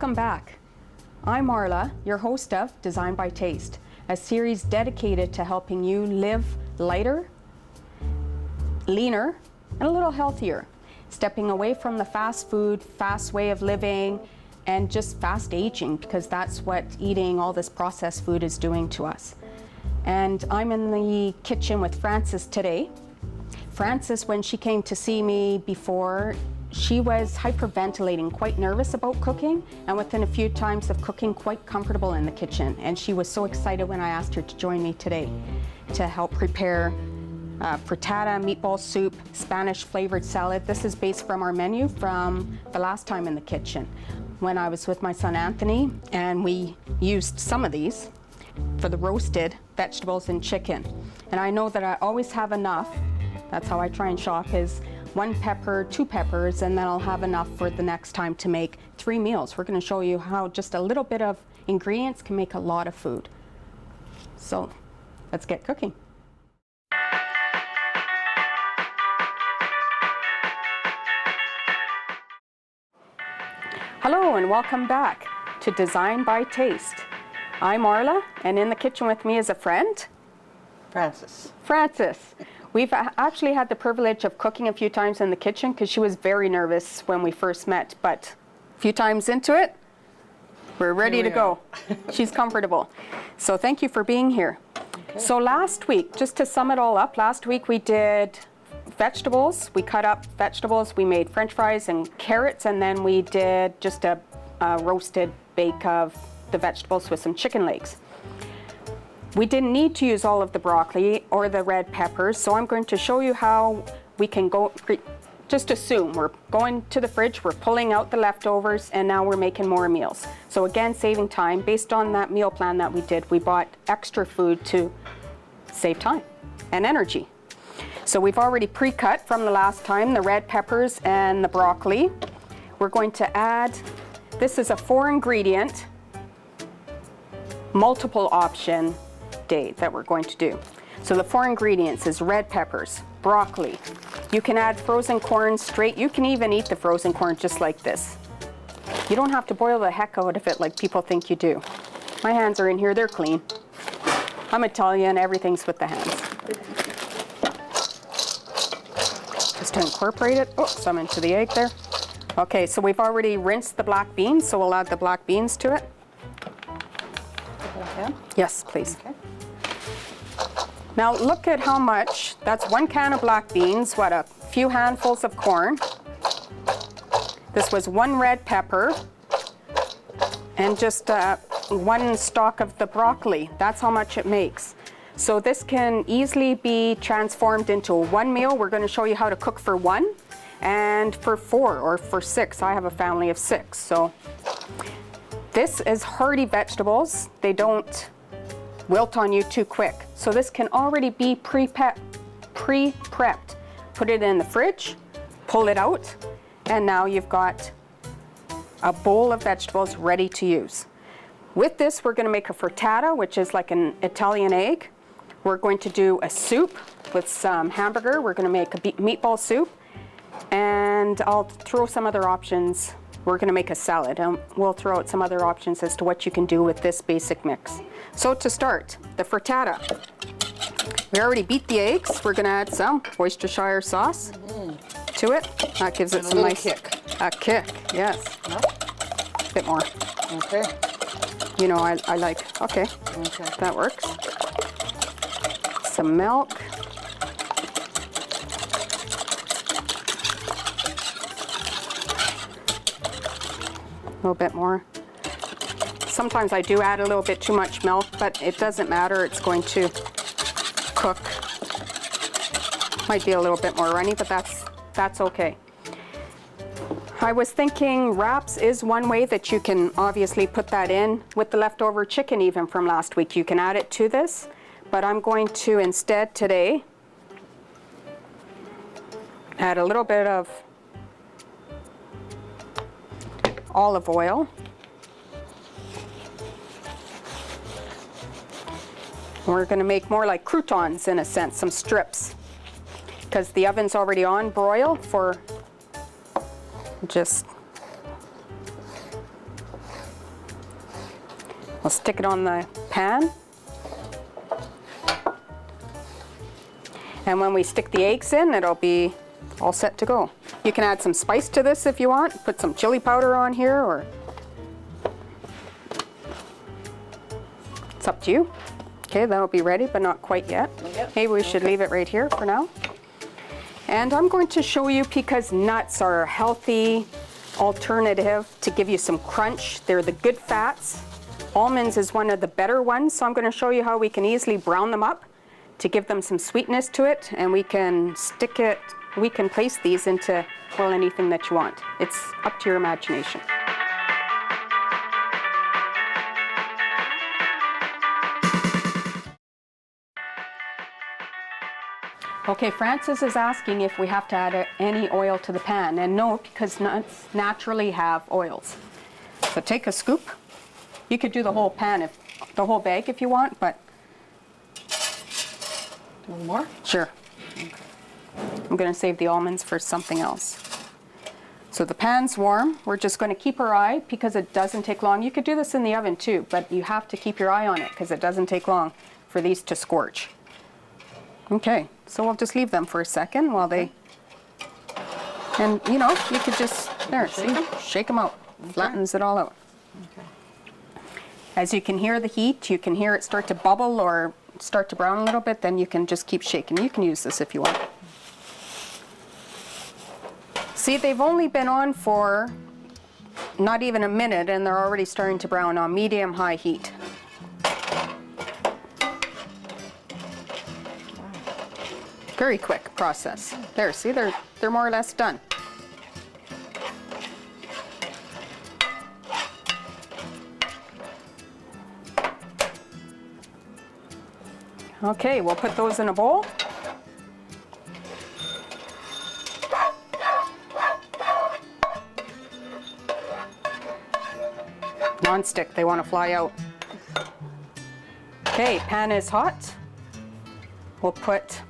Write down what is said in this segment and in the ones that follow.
Welcome back. I'm Marla, your host of Design by Taste, a series dedicated to helping you live lighter, leaner, and a little healthier, stepping away from the fast food, fast way of living, and just fast aging, because that's what eating all this processed food is doing to us. And I'm in the kitchen with Frances today. Frances, when she came to see me before, she was hyperventilating, quite nervous about cooking, and within a few times of cooking, quite comfortable in the kitchen. And she was so excited when I asked her to join me today to help prepare frittata, meatball soup, Spanish flavored salad. This is based from our menu from the last time in the kitchen when I was with my son Anthony, and we used some of these for the roasted vegetables and chicken. And I know that I always have enough. That's how I try and shop, is 1 pepper, 2 peppers, and then I'll have enough for the next time to make 3 meals. We're going to show you how just a little bit of ingredients can make a lot of food. So let's get cooking. Hello and welcome back to Design by Taste. I'm Marla, and in the kitchen with me is a friend. Frances. Frances. We've actually had the privilege of cooking a few times in the kitchen because she was very nervous when we first met, but a few times into it, we're ready to go. She's comfortable. So thank you for being here. Okay. So last week, just to sum it all up, last week we did vegetables. We cut up vegetables, we made French fries and carrots, and then we did just a roasted bake of the vegetables with some chicken legs. We didn't need to use all of the broccoli or the red peppers, so I'm going to show you how we can go, just assume we're going to the fridge, we're pulling out the leftovers, and now we're making more meals. So again, saving time. Based on that meal plan that we did, we bought extra food to save time and energy. So we've already pre-cut from the last time the red peppers and the broccoli. We're going to add, this is a 4-ingredient, multiple option day that we're going to do. So the 4 ingredients is red peppers, broccoli. You can add frozen corn straight. You can even eat the frozen corn just like this. You don't have to boil the heck out of it like people think you do. My hands are in here, they're clean. I'm Italian, everything's with the hands. Just to incorporate it. Oh, some into the egg there. Okay, so we've already rinsed the black beans, so we'll add the black beans to it. Okay. Yes, please. Okay. Now look at how much, that's 1 can of black beans, what, a few handfuls of corn. This was 1 red pepper and just 1 stalk of the broccoli. That's how much it makes. So this can easily be transformed into 1 meal. We're going to show you how to cook for 1 and for 4 or for 6. I have a family of 6. So this is hearty vegetables. They don't wilt on you too quick. So this can already be pre-prepped. Put it in the fridge, pull it out, and now you've got a bowl of vegetables ready to use. With this, we're going to make a frittata, which is like an Italian egg. We're going to do a soup with some hamburger. We're going to make a meatball soup, and I'll throw some other options. We're going to make a salad, and we'll throw out some other options as to what you can do with this basic mix. So to start, the frittata. We already beat the eggs. We're going to add some Worcestershire sauce to it. That gives it some nice kick. A kick, yes. Yep. A bit more. Okay. You know, I like, okay. That works. Some milk. A little bit more. Sometimes I do add a little bit too much milk, but it doesn't matter. It's going to cook. Might be a little bit more runny, but that's okay. I was thinking wraps is one way that you can obviously put that in with the leftover chicken even from last week. You can add it to this, but I'm going to instead today add a little bit of olive oil. We're going to make more like croutons in a sense, some strips, because the oven's already on broil for just We'll stick it on the pan. And when we stick the eggs in, it'll be all set to go. You can add some spice to this if you want. Put some chili powder on here, or it's up to you. Okay, that'll be ready, but not quite yet. Yep. Okay, we should leave it right here for now. And I'm going to show you, because nuts are a healthy alternative to give you some crunch. They're the good fats. Almonds is one of the better ones, so I'm going to show you how we can easily brown them up to give them some sweetness to it, and we can place these into, well, anything that you want. It's up to your imagination. Okay, Francis is asking if we have to add any oil to the pan, and no, because nuts naturally have oils. So take a scoop. You could do the whole pan, the whole bag if you want, but A little more? sure. I'm going to save the almonds for something else. So the pan's warm. We're just going to keep our eye, because it doesn't take long. You could do this in the oven too, but you have to keep your eye on it because it doesn't take long for these to scorch. Okay, so we'll just leave them for a second while they, and you know, you could just, there, see, shake them out. Flattens it all out. Okay. As you can hear the heat, you can hear it start to bubble or start to brown a little bit, then you can just keep shaking. You can use this if you want. See, they've only been on for not even a minute, and they're already starting to brown on medium-high heat. Very quick process. There, see, they're more or less done. Okay, we'll put those in a bowl. Non-stick, they want to fly out. Okay, pan is hot. We'll put,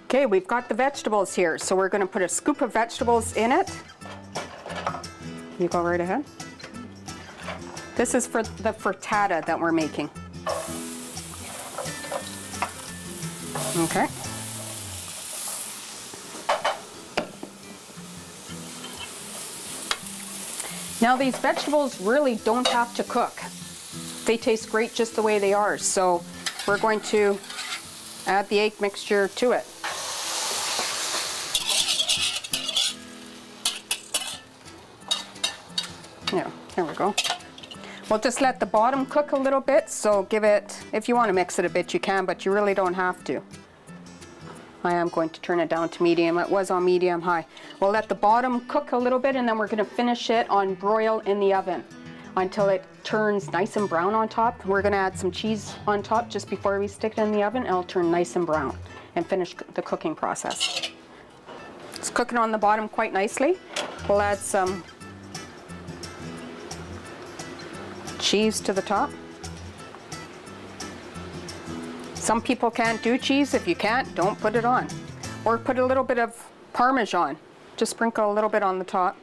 okay, we've got the vegetables here, so we're going to put a scoop of vegetables in it. You go right ahead. This is for the frittata that we're making. Okay. Now these vegetables really don't have to cook. They taste great just the way they are, so we're going to add the egg mixture to it. Yeah, there we go. We'll just let the bottom cook a little bit, so give it, if you want to mix it a bit you can, but you really don't have to. I am going to turn it down to medium. It was on medium high. We'll let the bottom cook a little bit, and then we're going to finish it on broil in the oven until it turns nice and brown on top. We're going to add some cheese on top just before we stick it in the oven, and it'll turn nice and brown and finish the cooking process. It's cooking on the bottom quite nicely. We'll add some cheese to the top. Some people can't do cheese. If you can't, don't put it on. Or put a little bit of Parmesan. Just sprinkle a little bit on the top.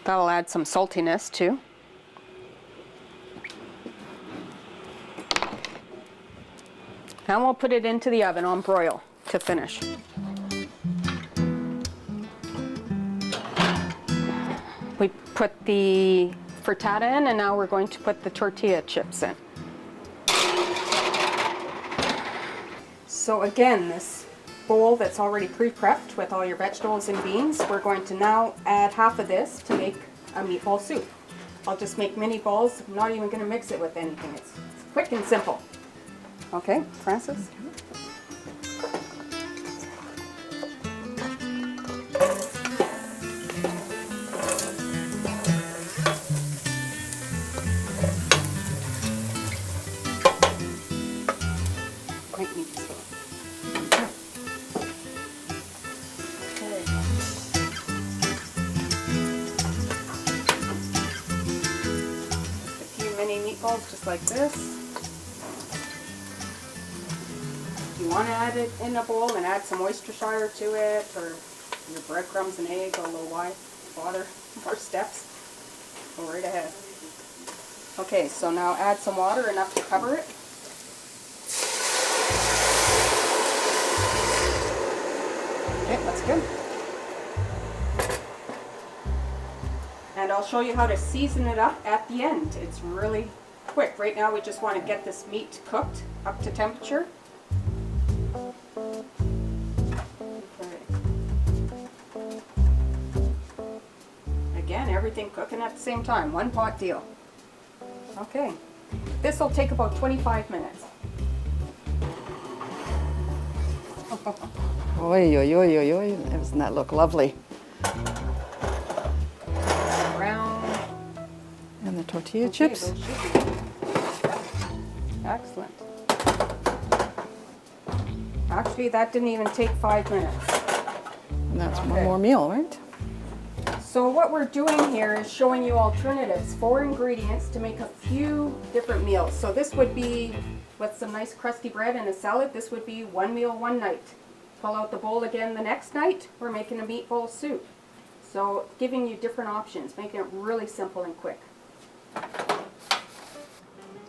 That'll add some saltiness too. And we'll put it into the oven on broil to finish. We put the frittata in, and now we're going to put the tortilla chips in. So again, this bowl that's already pre-prepped with all your vegetables and beans, we're going to now add half of this to make a meatball soup. I'll just make mini balls. I'm not even going to mix it with anything. It's quick and simple. Okay, Francis? Might need to spoon. Mini meatballs just like this. If you want to add it in a bowl and add some Worcestershire to it, or your breadcrumbs and egg, although why bother more steps. Go right ahead. Okay, so now add some water, enough to cover it. Okay, that's good. And I'll show you how to season it up at the end. It's really quick. Right now we just want to get this meat cooked up to temperature. Okay. Again, everything cooking at the same time. One pot deal. Okay. This will take about 25 minutes. Oi, oi, oi, oi, oi. Doesn't that look lovely? Brown. And the tortilla Okay, chips. those should be- Excellent. Actually, that didn't even take 5 minutes. And that's one Okay. more meal, right? So what we're doing here is showing you alternatives, 4 ingredients to make a few different meals. So this would be, with some nice crusty bread and a salad, this would be one meal one night. Pull out the bowl again the next night, we're making a meatball soup. So giving you different options, making it really simple and quick.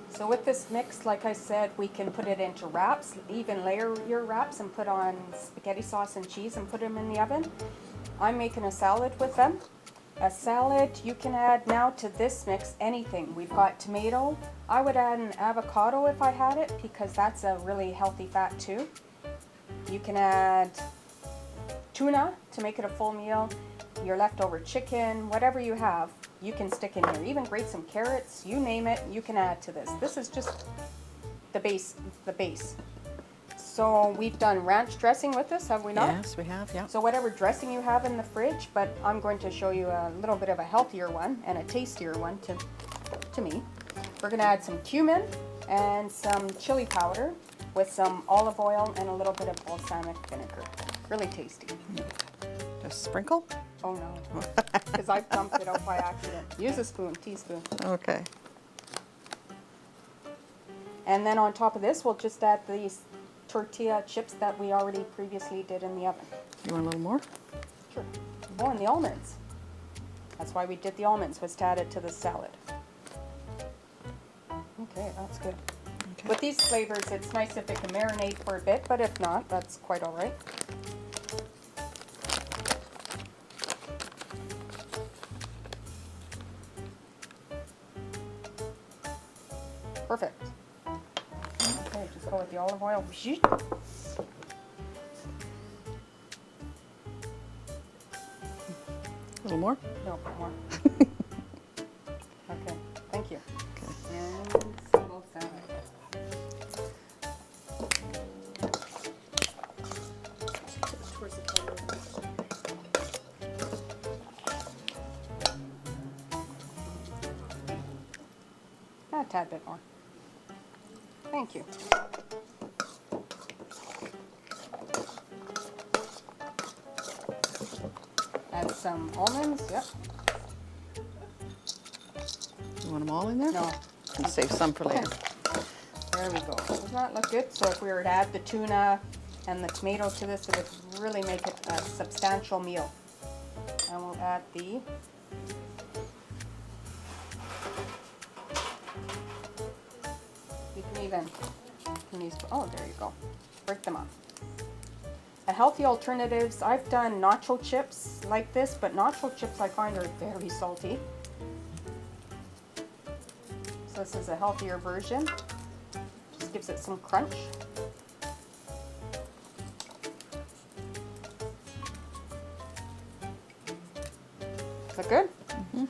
So with this mix, like I said, we can put it into wraps, even layer your wraps and put on spaghetti sauce and cheese and put them in the oven. I'm making a salad with them. A salad, you can add now to this mix anything. We've got tomato. I would add an avocado if I had it because that's a really healthy fat too. You can add tuna to make it a full meal. Your leftover chicken, whatever you have, you can stick in here. Even grate some carrots, you name it, you can add to this. This is just the base. So we've done ranch dressing with this, have we not? Yes, we have, yeah. So whatever dressing you have in the fridge, but I'm going to show you a little bit of a healthier one and a tastier one to me. We're going to add some cumin and some chili powder with some olive oil and a little bit of balsamic vinegar. Really tasty. Just sprinkle? Oh no, because I dumped it out by accident. Use a spoon, teaspoon. Okay. And then on top of this, we'll just add these tortilla chips that we already previously did in the oven. You want a little more? Sure. Oh, and the almonds. That's why we did the almonds, was to add it to the salad. Okay, that's good. Okay. With these flavors, it's nice if it can marinate for a bit, but if not, that's quite all right. Perfect. Okay, just go with the olive oil. A little more? No, more. Okay, thank you. Okay. And simple salad. Towards the corner. A tad bit more. Thank you. Add some almonds, yep. You want them all in there? No. And save some for later. There we go. Doesn't that look good? So if we were to add the tuna and the tomato to this, it would really make it a substantial meal. And we'll add the oh, there you go. Break them up. A healthy alternatives, I've done nacho chips like this, but nacho chips I find are very salty. So this is a healthier version. Just gives it some crunch. Is that good? Mm-hmm.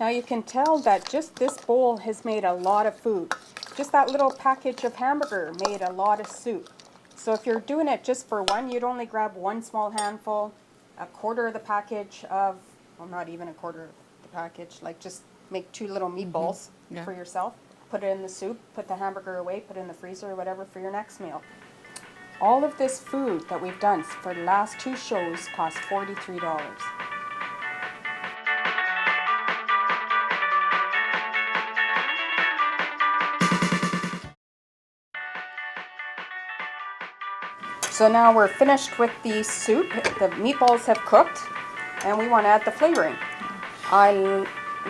Now you can tell that just this bowl has made a lot of food. Just that little package of hamburger made a lot of soup. So if you're doing it just for one, you'd only grab one small handful, a quarter of the package of, well, not even a quarter of the package, like just make 2 little meatballs Yeah. for yourself, put it in the soup, put the hamburger away, put it in the freezer or whatever for your next meal. All of this food that we've done for the last 2 shows cost $43. So now we're finished with the soup. The meatballs have cooked, and we want to add the flavoring.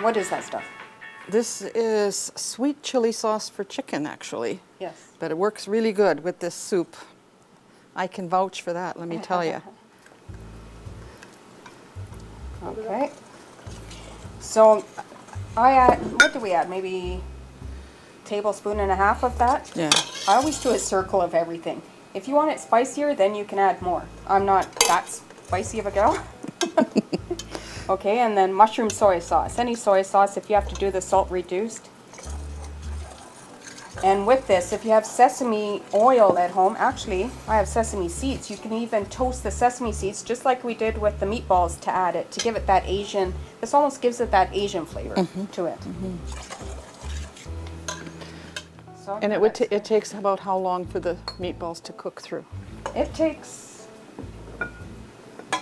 What is that stuff? This is sweet chili sauce for chicken, actually. Yes. But it works really good with this soup. I can vouch for that, let me tell you. Okay. So I add, what do we add? Maybe a tablespoon and a half of that? Yeah. I always do a circle of everything. If you want it spicier, then you can add more. I'm not that spicy of a gal. Okay, and then mushroom soy sauce. Any soy sauce if you have to do the salt reduced. And with this, if you have sesame oil at home, actually, I have sesame seeds. You can even toast the sesame seeds just like we did with the meatballs to add it, to give it that Asian, this almost gives it that Asian flavor to it. So And it takes about how long for the meatballs to cook through? it takes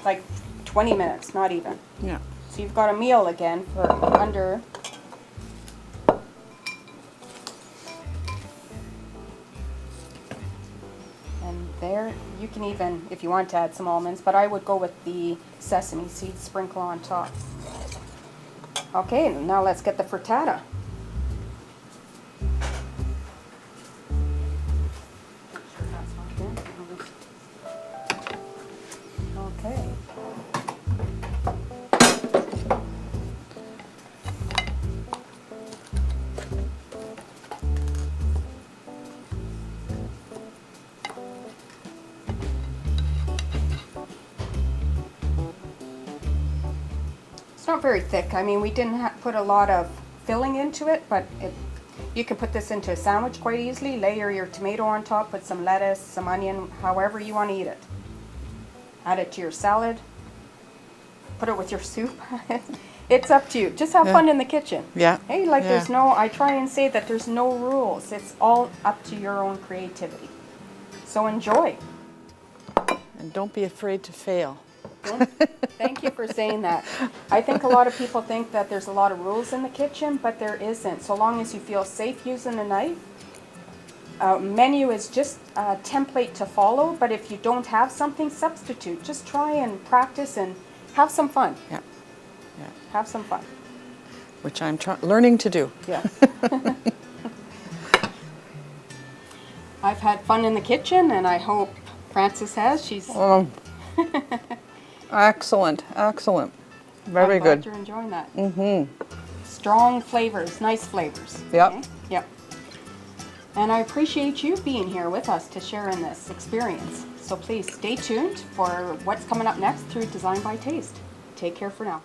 like 20 minutes, not even. Yeah. So you've got a meal again for under. And there, you can even, if you want to add some almonds, but I would go with the sesame seeds, sprinkle on top. Okay, now let's get the frittata. Okay. It's not very thick. I mean, we didn't put a lot of filling into it, but you can put this into a sandwich quite easily. Layer your tomato on top, put some lettuce, some onion, however you want to eat it. Add it to your salad. Put it with your soup. It's up to you. Just have fun in the kitchen. Yeah. Hey, like Yeah. there's no, I try and say that there's no rules. It's all up to your own creativity. So enjoy. And don't be afraid to fail. Thank you for saying that. I think a lot of people think that there's a lot of rules in the kitchen, but there isn't. So long as you feel safe using a knife. Menu is just a template to follow, but if you don't have something, substitute. Just try and practice and have some fun. Yeah. Yeah. Have some fun. Which I'm learning to do. Yes. I've had fun in the kitchen, and I hope Frances has. She's Excellent, excellent. Very I'm glad good. you're enjoying that. Mm-hmm. Strong flavors, nice flavors. Yep. Okay? Yep. And I appreciate you being here with us to share in this experience. So please stay tuned for what's coming up next through Design by Taste. Take care for now.